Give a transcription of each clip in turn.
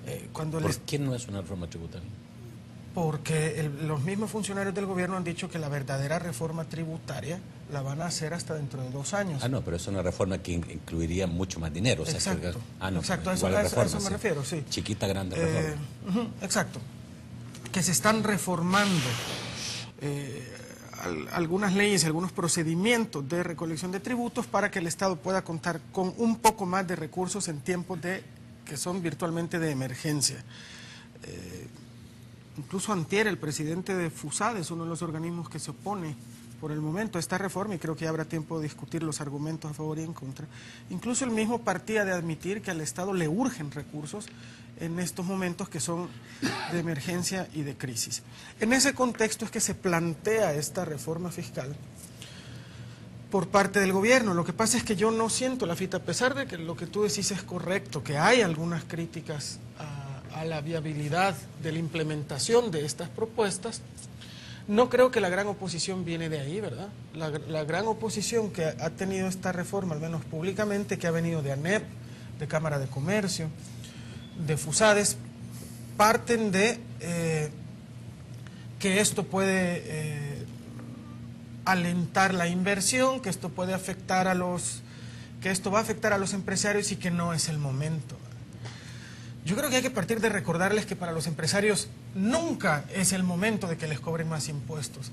¿Por qué no es una reforma tributaria? Porque los mismos funcionarios del gobierno han dicho que la verdadera reforma tributaria la van a hacer hasta dentro de 2 años. Ah, no, pero es una reforma que incluiría mucho más dinero. O sea, exacto, no, exacto, a eso me refiero, sí. Chiquita, grande reforma. Exacto, que se están reformando algunas leyes, algunos procedimientos de recolección de tributos para que el Estado pueda contar con un poco más de recursos en tiempos que son virtualmente de emergencia. Incluso antier el presidente de FUSAD es uno de los organismos que se opone por el momento a esta reforma y creo que ya habrá tiempo de discutir los argumentos a favor y en contra. Incluso él mismo partía de admitir que al Estado le urgen recursos en estos momentos que son de emergencia y de crisis. En ese contexto es que se plantea esta reforma fiscal por parte del gobierno. Lo que pasa es que yo no siento, Lafita, a pesar de que lo que tú decís es correcto, que hay algunas críticas a la viabilidad de la implementación de estas propuestas, no creo que la gran oposición viene de ahí, ¿verdad? La gran oposición que ha tenido esta reforma, al menos públicamente, que ha venido de ANEP, de Cámara de Comercio, de FUSADES, parten de que esto puede alentar la inversión, que esto puede afectar que esto va a afectar a los empresarios y que no es el momento. Yo creo que hay que partir de recordarles que para los empresarios nunca es el momento de que les cobren más impuestos.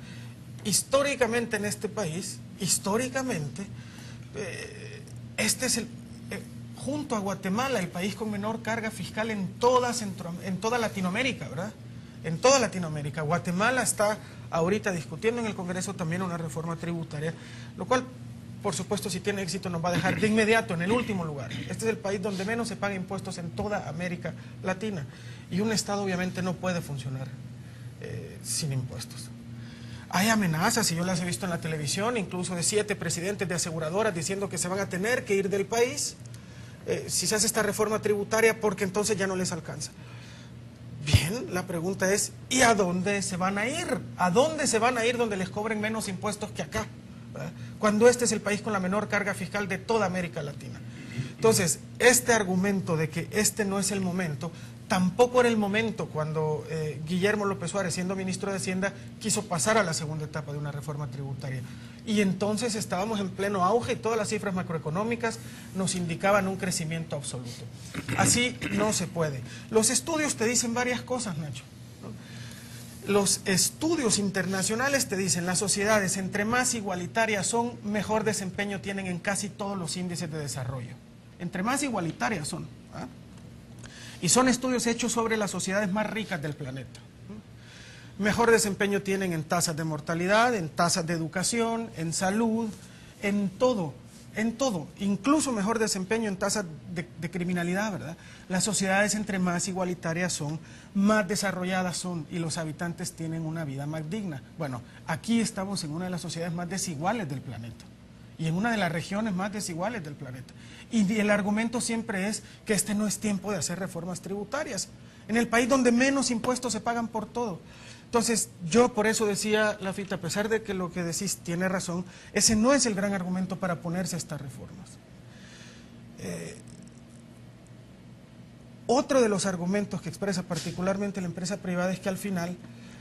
Históricamente en este país, este es junto a Guatemala, el país con menor carga fiscal en toda Latinoamérica, ¿verdad? En toda Latinoamérica. Guatemala está ahorita discutiendo en el Congreso también una reforma tributaria, lo cual, por supuesto, si tiene éxito nos va a dejar de inmediato en el último lugar. Este es el país donde menos se paga impuestos en toda América Latina. Y un Estado obviamente no puede funcionar sin impuestos. Hay amenazas, y yo las he visto en la televisión, incluso de 7 presidentes de aseguradoras diciendo que se van a tener que ir del país si se hace esta reforma tributaria porque entonces ya no les alcanza. Bien, la pregunta es, ¿y a dónde se van a ir? ¿A dónde se van a ir donde les cobren menos impuestos que acá? ¿Verdad? Cuando este es el país con la menor carga fiscal de toda América Latina. Entonces, este argumento de que este no es el momento, tampoco era el momento cuando Guillermo López Suárez, siendo ministro de Hacienda, quiso pasar a la segunda etapa de una reforma tributaria. Y entonces estábamos en pleno auge y todas las cifras macroeconómicas nos indicaban un crecimiento absoluto. Así no se puede. Los estudios te dicen varias cosas, Nacho. Los estudios internacionales te dicen, las sociedades entre más igualitarias son, mejor desempeño tienen en casi todos los índices de desarrollo. Entre más igualitarias son. ¿Ah? Y son estudios hechos sobre las sociedades más ricas del planeta. Mejor desempeño tienen en tasas de mortalidad, en tasas de educación, en salud, en todo, incluso mejor desempeño en tasas de criminalidad, ¿verdad? Las sociedades entre más igualitarias son, más desarrolladas son y los habitantes tienen una vida más digna. Bueno, aquí estamos en una de las sociedades más desiguales del planeta y en una de las regiones más desiguales del planeta. Y el argumento siempre es que este no es tiempo de hacer reformas tributarias, en el país donde menos impuestos se pagan por todo. Entonces, yo por eso decía, Lafita, a pesar de que lo que decís tiene razón, ese no es el gran argumento para oponerse a estas reformas. Otro de los argumentos que expresa particularmente la empresa privada es que al final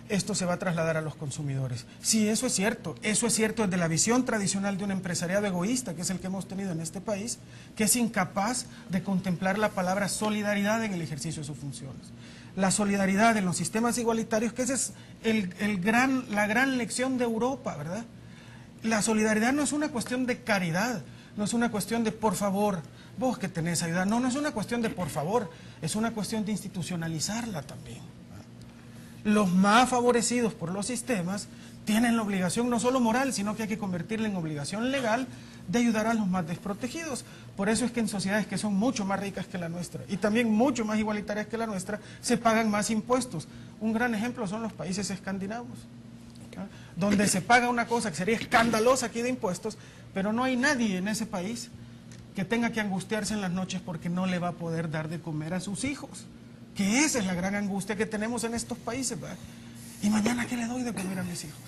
esto se va a trasladar a los consumidores. Sí, eso es cierto desde la visión tradicional de un empresariado egoísta, que es el que hemos tenido en este país, que es incapaz de contemplar la palabra solidaridad en el ejercicio de sus funciones. La solidaridad en los sistemas igualitarios, que esa es la gran lección de Europa, ¿verdad? La solidaridad no es una cuestión de caridad, no es una cuestión de por favor, vos que tenés ayuda, no es una cuestión de por favor, es una cuestión de institucionalizarla también. Los más favorecidos por los sistemas tienen la obligación no solo moral, sino que hay que convertirla en obligación legal de ayudar a los más desprotegidos. Por eso es que en sociedades que son mucho más ricas que la nuestra y también mucho más igualitarias que la nuestra, se pagan más impuestos. Un gran ejemplo son los países escandinavos, ¿no? Donde se paga una cosa que sería escandalosa aquí de impuestos, pero no hay nadie en ese país que tenga que angustiarse en las noches porque no le va a poder dar de comer a sus hijos. Que esa es la gran angustia que tenemos en estos países, ¿verdad? ¿Y mañana qué le doy de comer a mis hijos?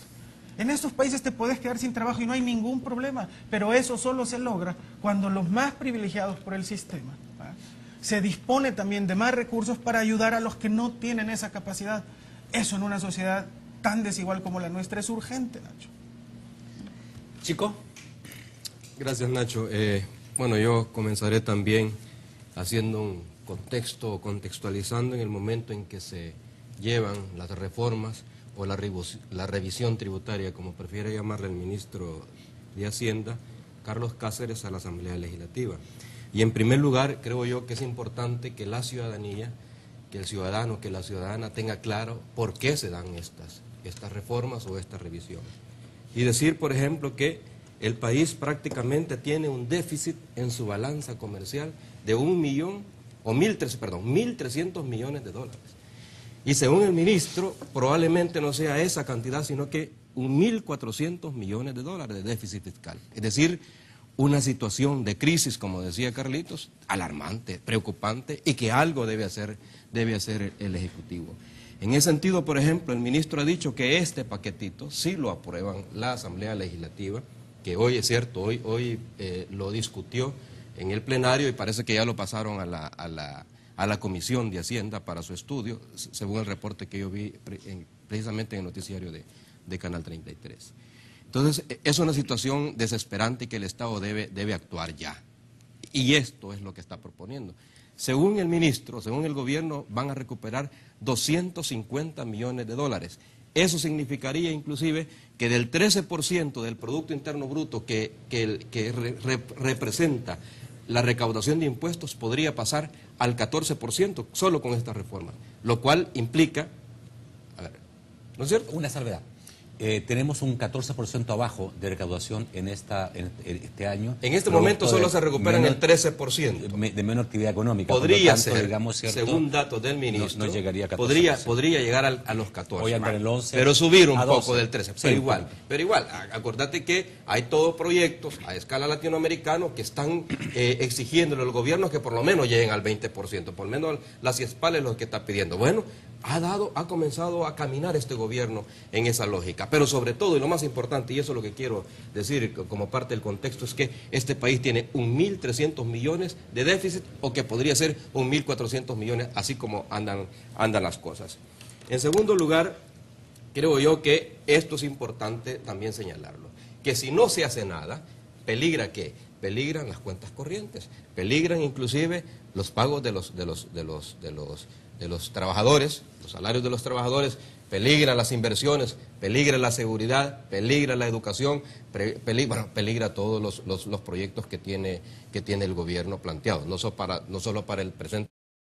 En estos países te puedes quedar sin trabajo y no hay ningún problema, pero eso solo se logra cuando los más privilegiados por el sistema, ¿verdad?, se dispone también de más recursos para ayudar a los que no tienen esa capacidad. Eso en una sociedad tan desigual como la nuestra es urgente, Nacho. Chico. Gracias, Nacho. Bueno, yo comenzaré también haciendo un contextualizando en el momento en que se llevan las reformas o la revisión tributaria, como prefiere llamarle el ministro de Hacienda, Carlos Cáceres, a la Asamblea Legislativa. Y en primer lugar, creo yo que es importante que la ciudadanía, que el ciudadano, que la ciudadana tenga claro por qué se dan estas reformas o estas revisiones. Y decir, por ejemplo, que el país prácticamente tiene un déficit en su balanza comercial de 1.300 millones de dólares. Y según el ministro, probablemente no sea esa cantidad, sino que 1.400 millones de dólares de déficit fiscal. Es decir, una situación de crisis, como decía Carlitos, alarmante, preocupante, y que algo debe hacer el Ejecutivo. En ese sentido, por ejemplo, el ministro ha dicho que este paquetito sí lo aprueban la Asamblea Legislativa, que hoy es cierto, hoy lo discutió en el plenario y parece que ya lo pasaron a la Comisión de Hacienda para su estudio, según el reporte que yo vi precisamente en el noticiario de Canal 33. Entonces, es una situación desesperante que el Estado debe actuar ya. Y esto es lo que está proponiendo. Según el ministro, según el gobierno, van a recuperar 250 millones de dólares. Eso significaría inclusive que del 13% del Producto Interno Bruto que representa la recaudación de impuestos podría pasar al 14% solo con esta reforma, lo cual implica, a ver, ¿no es cierto? Una salvedad. Tenemos un 14% abajo de recaudación en este año. En este momento solo se recuperan el 13%. De menor actividad económica. Podría tanto, ser, digamos, ¿cierto? según datos del ministro, no llegaría a 14%. podría llegar a los 14%. Hoy anda en el 11%. Pero subir un poco 12%. del 13%. Sí, Pero igual, acordate que hay todos proyectos a escala latinoamericana que están exigiéndole a los gobiernos que por lo menos lleguen al 20%. Por lo menos la CIESPAL es lo que está pidiendo. Bueno, ha comenzado a caminar este gobierno en esa lógica. Pero sobre todo, y lo más importante, y eso es lo que quiero decir como parte del contexto, es que este país tiene 1.300 millones de déficit, o que podría ser 1.400 millones, así como andan las cosas. En segundo lugar, creo yo que esto es importante también señalarlo, que si no se hace nada, ¿peligra qué? Peligran las cuentas corrientes, peligran inclusive los pagos de los trabajadores, los salarios de los trabajadores, peligra las inversiones, peligra la seguridad, peligra la educación, peligra todos los proyectos que tiene el gobierno planteados, no solo para el presente.